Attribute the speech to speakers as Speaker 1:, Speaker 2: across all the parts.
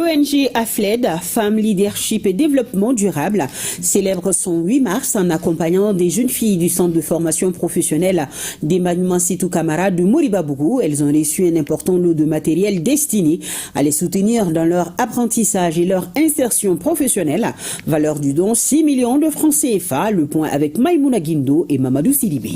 Speaker 1: L'ONG AFLED, Femmes Leadership et Développement Durable, célèbre son 8 mars en accompagnant des jeunes filles du centre de formation professionnelle d'Emmanuel Sitou Camara de Moribabougou. Elles ont reçu un important lot de matériel destiné à les soutenir dans leur apprentissage et leur insertion professionnelle. Valeur du don 6 millions de francs CFA. Le point avec Maïmouna Guindo et Mamadou Sidibé.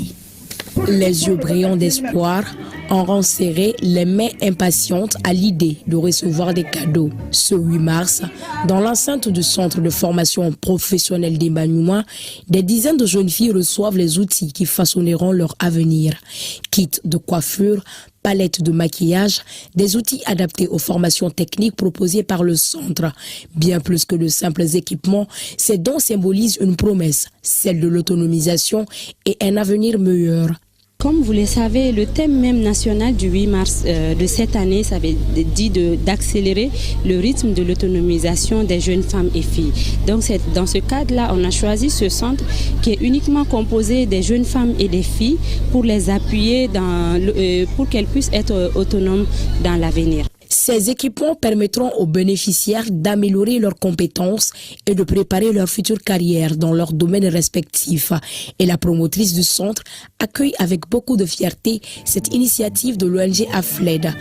Speaker 2: Les yeux brillants d'espoir auront serré les mains impatientes à l'idée de recevoir des cadeaux. Ce 8 mars, dans l'enceinte du centre de formation professionnelle d'Emmanuel, des dizaines de jeunes filles reçoivent les outils qui façonneront leur avenir. Kits de coiffure, palettes de maquillage, des outils adaptés aux formations techniques proposées par le centre. Bien plus que de simples équipements, ces dons symbolisent une promesse, celle de l'autonomisation et un avenir meilleur.
Speaker 3: Comme vous le savez, le thème même national du 8 mars de cette année, ça veut dire d'accélérer le rythme de l'autonomisation des jeunes femmes et filles. Donc dans ce cadre-là, on a choisi ce centre qui est uniquement composé des jeunes femmes et des filles pour les appuyer pour qu'elles puissent être autonomes dans l'avenir.
Speaker 2: Ces équipements permettront aux bénéficiaires d'améliorer leurs compétences et de préparer leur future carrière dans leurs domaines respectifs. Et la promotrice du centre accueille avec beaucoup de fierté cette initiative de l'ONG AFLED.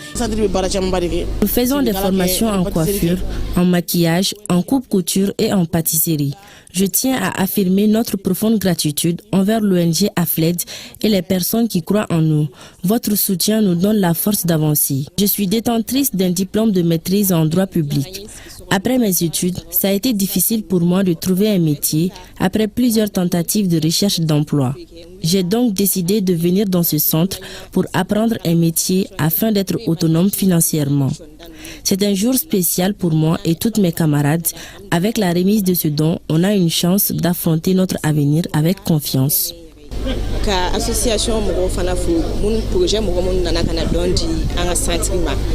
Speaker 4: Nous faisons des formations en coiffure, en maquillage, en coupe-couture et en pâtisserie. Je tiens à affirmer notre profonde gratitude envers l'ONG AFLED et les personnes qui croient en nous. Votre soutien nous donne la force d'avancer. Je suis détentrice d'un diplôme de maîtrise en droit public. Après mes études, ça a été difficile pour moi de trouver un métier après plusieurs tentatives de recherche d'emploi. J'ai donc décidé de venir dans ce centre pour apprendre un métier afin d'être autonome financièrement. C'est un jour spécial pour moi et toutes mes camarades. Avec la remise de ce don, on a une chance d'affronter notre avenir avec confiance.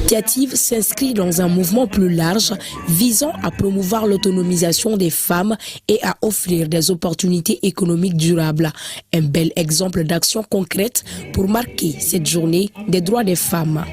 Speaker 2: L'initiative s'inscrit dans un mouvement plus large visant à promouvoir l'autonomisation des femmes et à offrir des opportunités économiques durables. Un bel exemple d'action concrète pour marquer cette journée des droits des femmes.